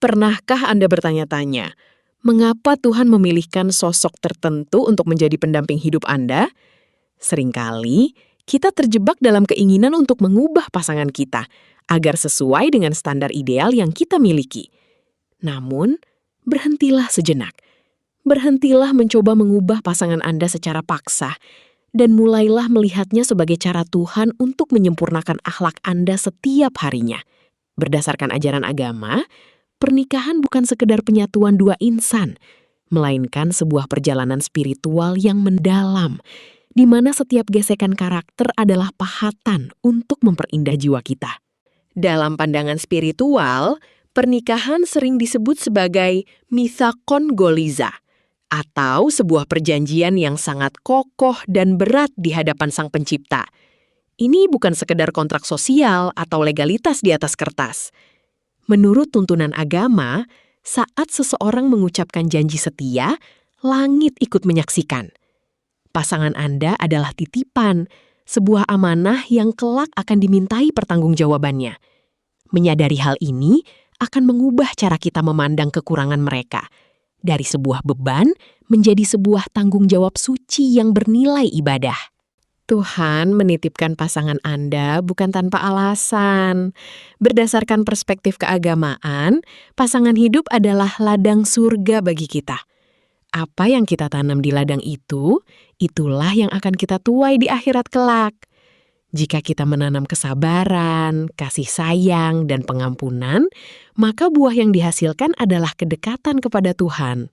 Pernahkah Anda bertanya-tanya, mengapa Tuhan memilihkan sosok tertentu untuk menjadi pendamping hidup Anda? Seringkali, kita terjebak dalam keinginan untuk mengubah pasangan kita agar sesuai dengan standar ideal yang kita miliki. Namun, berhentilah sejenak. Berhentilah mencoba mengubah pasangan Anda secara paksa, dan mulailah melihatnya sebagai cara Tuhan untuk menyempurnakan akhlak Anda setiap harinya. Berdasarkan ajaran agama, pernikahan bukan sekedar penyatuan dua insan, melainkan sebuah perjalanan spiritual yang mendalam, di mana setiap gesekan karakter adalah pahatan untuk memperindah jiwa kita. Dalam pandangan spiritual, pernikahan sering disebut sebagai mitsakon goliza, atau sebuah perjanjian yang sangat kokoh dan berat di hadapan Sang Pencipta. Ini bukan sekedar kontrak sosial atau legalitas di atas kertas. Menurut tuntunan agama, saat seseorang mengucapkan janji setia, langit ikut menyaksikan. Pasangan Anda adalah titipan, sebuah amanah yang kelak akan dimintai pertanggungjawabannya. Menyadari hal ini akan mengubah cara kita memandang kekurangan mereka, dari sebuah beban menjadi sebuah tanggung jawab suci yang bernilai ibadah. Tuhan menitipkan pasangan Anda bukan tanpa alasan. Berdasarkan perspektif keagamaan, pasangan hidup adalah ladang surga bagi kita. Apa yang kita tanam di ladang itu, itulah yang akan kita tuai di akhirat kelak. Jika kita menanam kesabaran, kasih sayang, dan pengampunan, maka buah yang dihasilkan adalah kedekatan kepada Tuhan.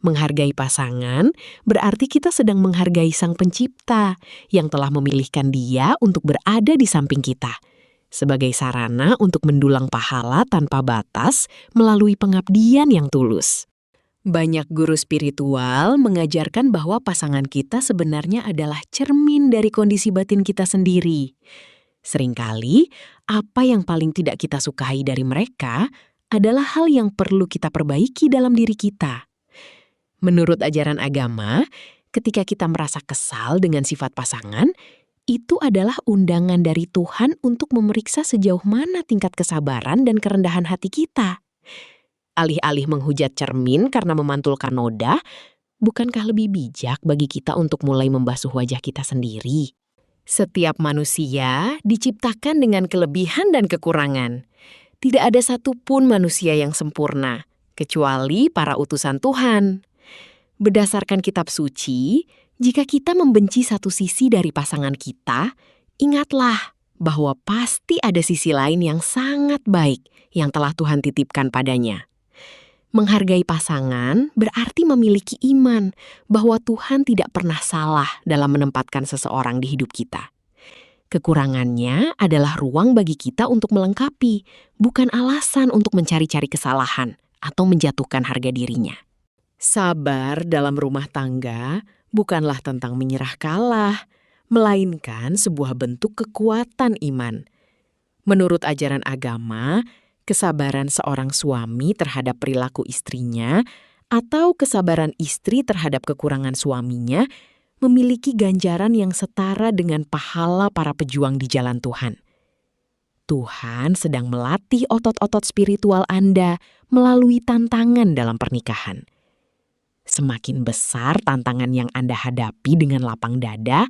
Menghargai pasangan berarti kita sedang menghargai Sang Pencipta yang telah memilihkan Dia untuk berada di samping kita, sebagai sarana untuk mendulang pahala tanpa batas melalui pengabdian yang tulus. Banyak guru spiritual mengajarkan bahwa pasangan kita sebenarnya adalah cermin dari kondisi batin kita sendiri. Seringkali, apa yang paling tidak kita sukai dari mereka adalah hal yang perlu kita perbaiki dalam diri kita. Menurut ajaran agama, ketika kita merasa kesal dengan sifat pasangan, itu adalah undangan dari Tuhan untuk memeriksa sejauh mana tingkat kesabaran dan kerendahan hati kita. Alih-alih menghujat cermin karena memantulkan noda, bukankah lebih bijak bagi kita untuk mulai membasuh wajah kita sendiri? Setiap manusia diciptakan dengan kelebihan dan kekurangan. Tidak ada satupun manusia yang sempurna, kecuali para utusan Tuhan. Berdasarkan kitab suci, jika kita membenci satu sisi dari pasangan kita, ingatlah bahwa pasti ada sisi lain yang sangat baik yang telah Tuhan titipkan padanya. Menghargai pasangan berarti memiliki iman bahwa Tuhan tidak pernah salah dalam menempatkan seseorang di hidup kita. Kekurangannya adalah ruang bagi kita untuk melengkapi, bukan alasan untuk mencari-cari kesalahan atau menjatuhkan harga dirinya. Sabar dalam rumah tangga bukanlah tentang menyerah kalah, melainkan sebuah bentuk kekuatan iman. Menurut ajaran agama, kesabaran seorang suami terhadap perilaku istrinya atau kesabaran istri terhadap kekurangan suaminya memiliki ganjaran yang setara dengan pahala para pejuang di jalan Tuhan. Tuhan sedang melatih otot-otot spiritual Anda melalui tantangan dalam pernikahan. Semakin besar tantangan yang Anda hadapi dengan lapang dada,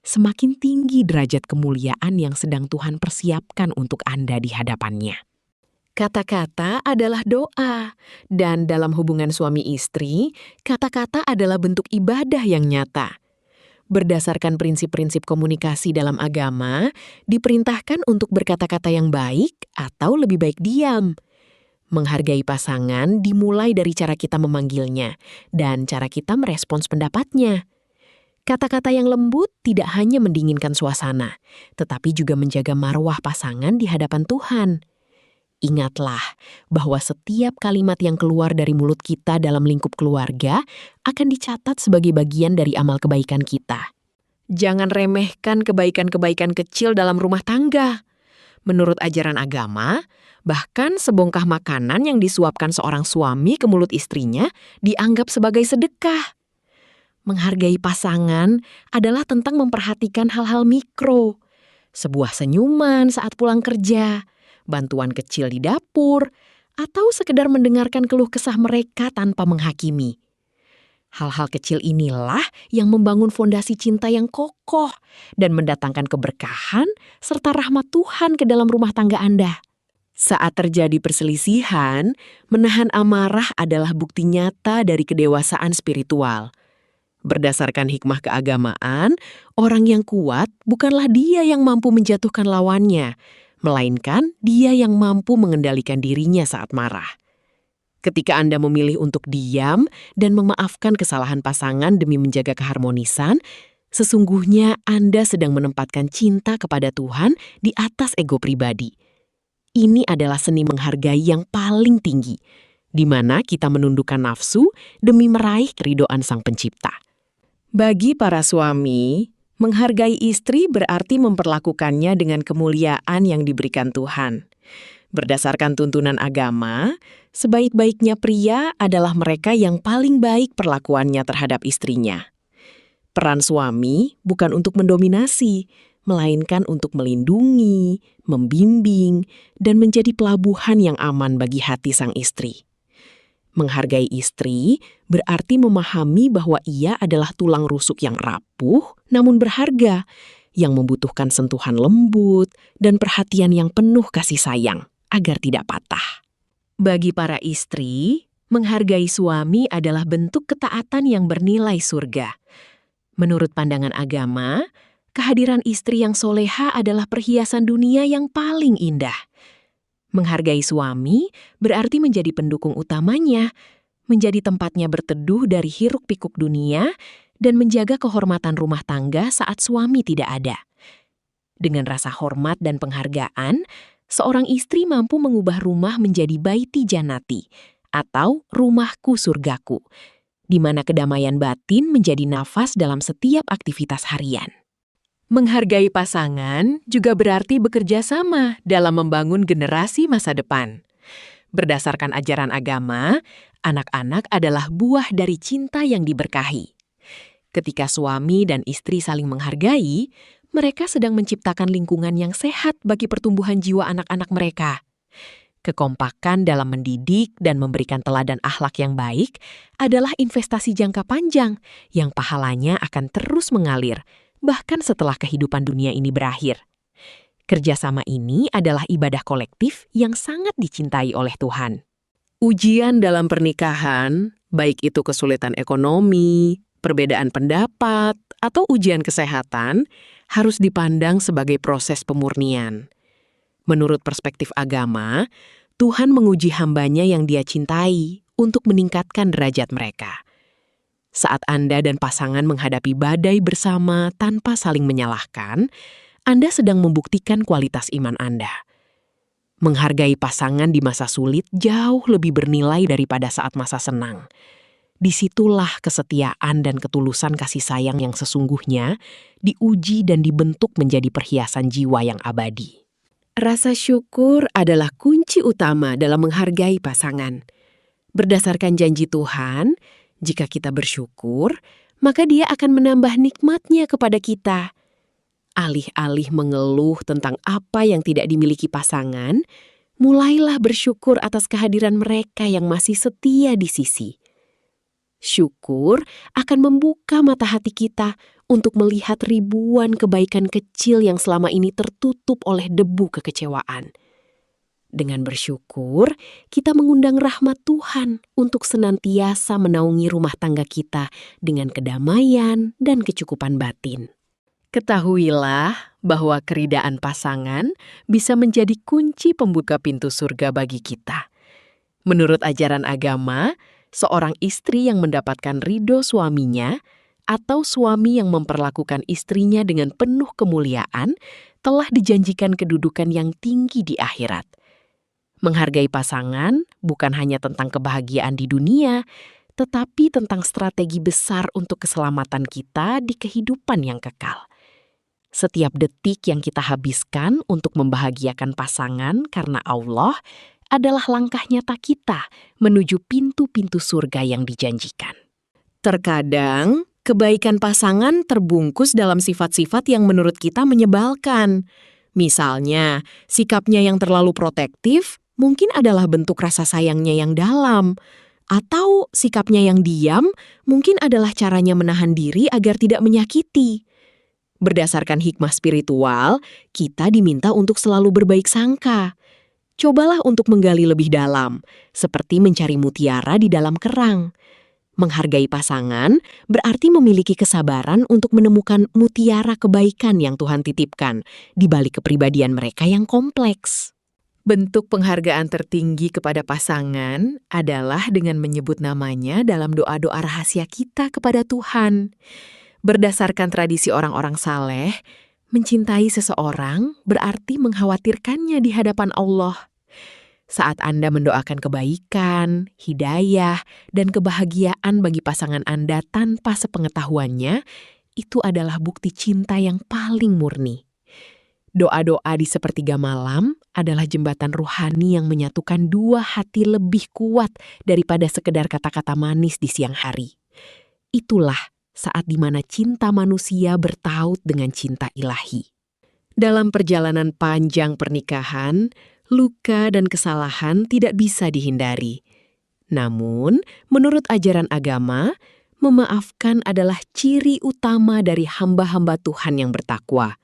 semakin tinggi derajat kemuliaan yang sedang Tuhan persiapkan untuk Anda di hadapannya. Kata-kata adalah doa, dan dalam hubungan suami istri, kata-kata adalah bentuk ibadah yang nyata. Berdasarkan prinsip-prinsip komunikasi dalam agama, diperintahkan untuk berkata-kata yang baik atau lebih baik diam. Menghargai pasangan dimulai dari cara kita memanggilnya dan cara kita merespons pendapatnya. Kata-kata yang lembut tidak hanya mendinginkan suasana, tetapi juga menjaga marwah pasangan di hadapan Tuhan. Ingatlah bahwa setiap kalimat yang keluar dari mulut kita dalam lingkup keluarga akan dicatat sebagai bagian dari amal kebaikan kita. Jangan remehkan kebaikan-kebaikan kecil dalam rumah tangga. Menurut ajaran agama, bahkan sebongkah makanan yang disuapkan seorang suami ke mulut istrinya dianggap sebagai sedekah. Menghargai pasangan adalah tentang memperhatikan hal-hal mikro. Sebuah senyuman saat pulang kerja, bantuan kecil di dapur, atau sekedar mendengarkan keluh kesah mereka tanpa menghakimi. Hal-hal kecil inilah yang membangun fondasi cinta yang kokoh dan mendatangkan keberkahan serta rahmat Tuhan ke dalam rumah tangga Anda. Saat terjadi perselisihan, menahan amarah adalah bukti nyata dari kedewasaan spiritual. Berdasarkan hikmah keagamaan, orang yang kuat bukanlah dia yang mampu menjatuhkan lawannya, melainkan dia yang mampu mengendalikan dirinya saat marah. Ketika Anda memilih untuk diam dan memaafkan kesalahan pasangan demi menjaga keharmonisan, sesungguhnya Anda sedang menempatkan cinta kepada Tuhan di atas ego pribadi. Ini adalah seni menghargai yang paling tinggi, di mana kita menundukkan nafsu demi meraih keridhaan Sang Pencipta. Bagi para suami, menghargai istri berarti memperlakukannya dengan kemuliaan yang diberikan Tuhan. Berdasarkan tuntunan agama, sebaik-baiknya pria adalah mereka yang paling baik perlakuannya terhadap istrinya. Peran suami bukan untuk mendominasi, melainkan untuk melindungi, membimbing, dan menjadi pelabuhan yang aman bagi hati sang istri. Menghargai istri berarti memahami bahwa ia adalah tulang rusuk yang rapuh namun berharga, yang membutuhkan sentuhan lembut dan perhatian yang penuh kasih sayang agar tidak patah. Bagi para istri, menghargai suami adalah bentuk ketaatan yang bernilai surga. Menurut pandangan agama, kehadiran istri yang soleha adalah perhiasan dunia yang paling indah. Menghargai suami berarti menjadi pendukung utamanya, menjadi tempatnya berteduh dari hiruk-pikuk dunia, dan menjaga kehormatan rumah tangga saat suami tidak ada. Dengan rasa hormat dan penghargaan, seorang istri mampu mengubah rumah menjadi baiti janati, atau rumahku surgaku, di mana kedamaian batin menjadi nafas dalam setiap aktivitas harian. Menghargai pasangan juga berarti bekerja sama dalam membangun generasi masa depan. Berdasarkan ajaran agama, anak-anak adalah buah dari cinta yang diberkahi. Ketika suami dan istri saling menghargai, mereka sedang menciptakan lingkungan yang sehat bagi pertumbuhan jiwa anak-anak mereka. Kekompakan dalam mendidik dan memberikan teladan akhlak yang baik adalah investasi jangka panjang yang pahalanya akan terus mengalir, bahkan setelah kehidupan dunia ini berakhir. Kerjasama ini adalah ibadah kolektif yang sangat dicintai oleh Tuhan. Ujian dalam pernikahan, baik itu kesulitan ekonomi, perbedaan pendapat, atau ujian kesehatan, harus dipandang sebagai proses pemurnian. Menurut perspektif agama, Tuhan menguji hambanya yang Dia cintai untuk meningkatkan derajat mereka. Saat Anda dan pasangan menghadapi badai bersama tanpa saling menyalahkan, Anda sedang membuktikan kualitas iman Anda. Menghargai pasangan di masa sulit jauh lebih bernilai daripada saat masa senang. Disitulah kesetiaan dan ketulusan kasih sayang yang sesungguhnya diuji dan dibentuk menjadi perhiasan jiwa yang abadi. Rasa syukur adalah kunci utama dalam menghargai pasangan. Berdasarkan janji Tuhan, jika kita bersyukur, maka Dia akan menambah nikmat-Nya kepada kita. Alih-alih mengeluh tentang apa yang tidak dimiliki pasangan, mulailah bersyukur atas kehadiran mereka yang masih setia di sisi. Syukur akan membuka mata hati kita untuk melihat ribuan kebaikan kecil yang selama ini tertutup oleh debu kekecewaan. Dengan bersyukur, kita mengundang rahmat Tuhan untuk senantiasa menaungi rumah tangga kita dengan kedamaian dan kecukupan batin. Ketahuilah bahwa keridaan pasangan bisa menjadi kunci pembuka pintu surga bagi kita. Menurut ajaran agama, seorang istri yang mendapatkan ridho suaminya atau suami yang memperlakukan istrinya dengan penuh kemuliaan telah dijanjikan kedudukan yang tinggi di akhirat. Menghargai pasangan bukan hanya tentang kebahagiaan di dunia, tetapi tentang strategi besar untuk keselamatan kita di kehidupan yang kekal. Setiap detik yang kita habiskan untuk membahagiakan pasangan karena Allah adalah langkah nyata kita menuju pintu-pintu surga yang dijanjikan. Terkadang, kebaikan pasangan terbungkus dalam sifat-sifat yang menurut kita menyebalkan. Misalnya, sikapnya yang terlalu protektif mungkin adalah bentuk rasa sayangnya yang dalam, atau sikapnya yang diam mungkin adalah caranya menahan diri agar tidak menyakiti. Berdasarkan hikmah spiritual, kita diminta untuk selalu berbaik sangka. Cobalah untuk menggali lebih dalam, seperti mencari mutiara di dalam kerang. Menghargai pasangan berarti memiliki kesabaran untuk menemukan mutiara kebaikan yang Tuhan titipkan di balik kepribadian mereka yang kompleks. Bentuk penghargaan tertinggi kepada pasangan adalah dengan menyebut namanya dalam doa-doa rahasia kita kepada Tuhan. Berdasarkan tradisi orang-orang saleh, mencintai seseorang berarti mengkhawatirkannya di hadapan Allah. Saat Anda mendoakan kebaikan, hidayah, dan kebahagiaan bagi pasangan Anda tanpa sepengetahuannya, itu adalah bukti cinta yang paling murni. Doa-doa di sepertiga malam adalah jembatan rohani yang menyatukan dua hati lebih kuat daripada sekedar kata-kata manis di siang hari. Itulah saat dimana cinta manusia bertaut dengan cinta ilahi. Dalam perjalanan panjang pernikahan, luka dan kesalahan tidak bisa dihindari. Namun, menurut ajaran agama, memaafkan adalah ciri utama dari hamba-hamba Tuhan yang bertakwa.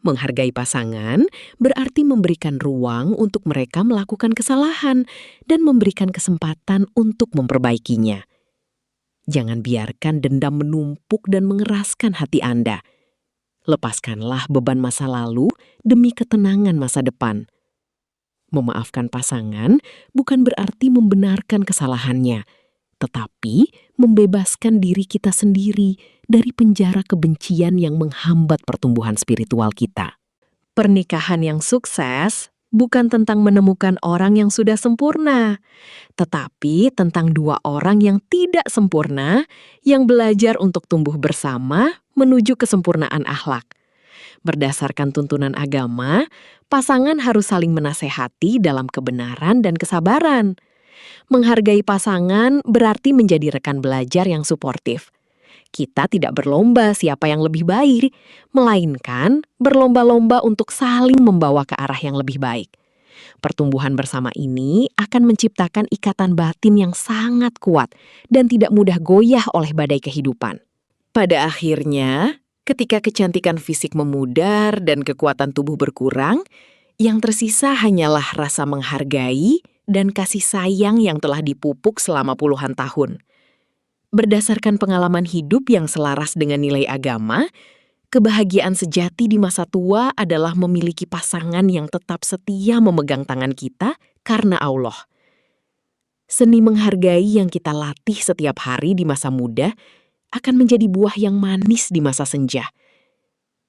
Menghargai pasangan berarti memberikan ruang untuk mereka melakukan kesalahan dan memberikan kesempatan untuk memperbaikinya. Jangan biarkan dendam menumpuk dan mengeraskan hati Anda. Lepaskanlah beban masa lalu demi ketenangan masa depan. Memaafkan pasangan bukan berarti membenarkan kesalahannya, tetapi membebaskan diri kita sendiri dari penjara kebencian yang menghambat pertumbuhan spiritual kita. Pernikahan yang sukses bukan tentang menemukan orang yang sudah sempurna, tetapi tentang dua orang yang tidak sempurna yang belajar untuk tumbuh bersama menuju kesempurnaan akhlak. Berdasarkan tuntunan agama, pasangan harus saling menasehati dalam kebenaran dan kesabaran. Menghargai pasangan berarti menjadi rekan belajar yang suportif. Kita tidak berlomba siapa yang lebih baik, melainkan berlomba-lomba untuk saling membawa ke arah yang lebih baik. Pertumbuhan bersama ini akan menciptakan ikatan batin yang sangat kuat dan tidak mudah goyah oleh badai kehidupan. Pada akhirnya, ketika kecantikan fisik memudar dan kekuatan tubuh berkurang, yang tersisa hanyalah rasa menghargai dan kasih sayang yang telah dipupuk selama puluhan tahun. Berdasarkan pengalaman hidup yang selaras dengan nilai agama, kebahagiaan sejati di masa tua adalah memiliki pasangan yang tetap setia memegang tangan kita karena Allah. Seni menghargai yang kita latih setiap hari di masa muda akan menjadi buah yang manis di masa senja.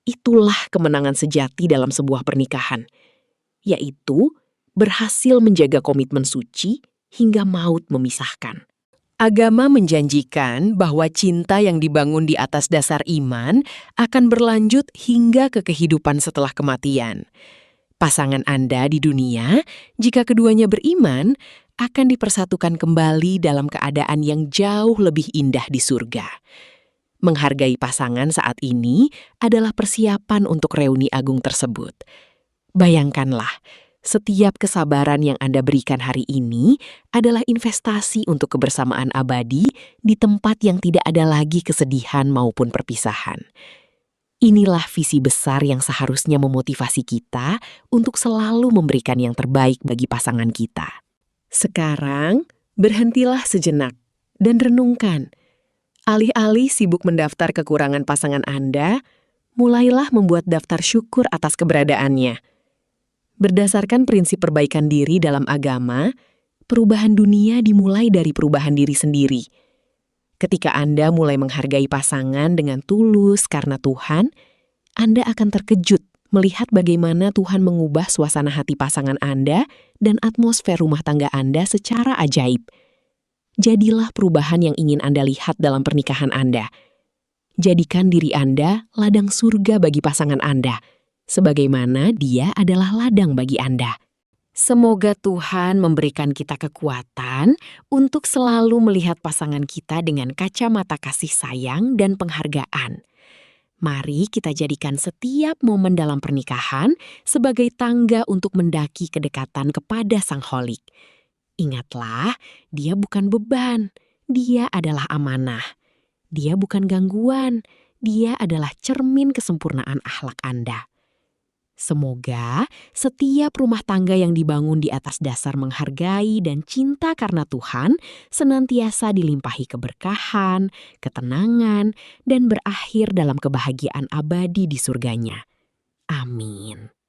Itulah kemenangan sejati dalam sebuah pernikahan, yaitu berhasil menjaga komitmen suci hingga maut memisahkan. Agama menjanjikan bahwa cinta yang dibangun di atas dasar iman akan berlanjut hingga ke kehidupan setelah kematian. Pasangan Anda di dunia, jika keduanya beriman, akan dipersatukan kembali dalam keadaan yang jauh lebih indah di surga. Menghargai pasangan saat ini adalah persiapan untuk reuni agung tersebut. Bayangkanlah, setiap kesabaran yang Anda berikan hari ini adalah investasi untuk kebersamaan abadi di tempat yang tidak ada lagi kesedihan maupun perpisahan. Inilah visi besar yang seharusnya memotivasi kita untuk selalu memberikan yang terbaik bagi pasangan kita. Sekarang, berhentilah sejenak dan renungkan. Alih-alih sibuk mendaftar kekurangan pasangan Anda, mulailah membuat daftar syukur atas keberadaannya. Berdasarkan prinsip perbaikan diri dalam agama, perubahan dunia dimulai dari perubahan diri sendiri. Ketika Anda mulai menghargai pasangan dengan tulus karena Tuhan, Anda akan terkejut melihat bagaimana Tuhan mengubah suasana hati pasangan Anda dan atmosfer rumah tangga Anda secara ajaib. Jadilah perubahan yang ingin Anda lihat dalam pernikahan Anda. Jadikan diri Anda ladang surga bagi pasangan Anda, sebagaimana dia adalah ladang bagi Anda. Semoga Tuhan memberikan kita kekuatan untuk selalu melihat pasangan kita dengan kacamata kasih sayang dan penghargaan. Mari kita jadikan setiap momen dalam pernikahan sebagai tangga untuk mendaki kedekatan kepada Sang Holik. Ingatlah, dia bukan beban, dia adalah amanah. Dia bukan gangguan, dia adalah cermin kesempurnaan akhlak Anda. Semoga setiap rumah tangga yang dibangun di atas dasar menghargai dan cinta karena Tuhan senantiasa dilimpahi keberkahan, ketenangan, dan berakhir dalam kebahagiaan abadi di surganya. Amin.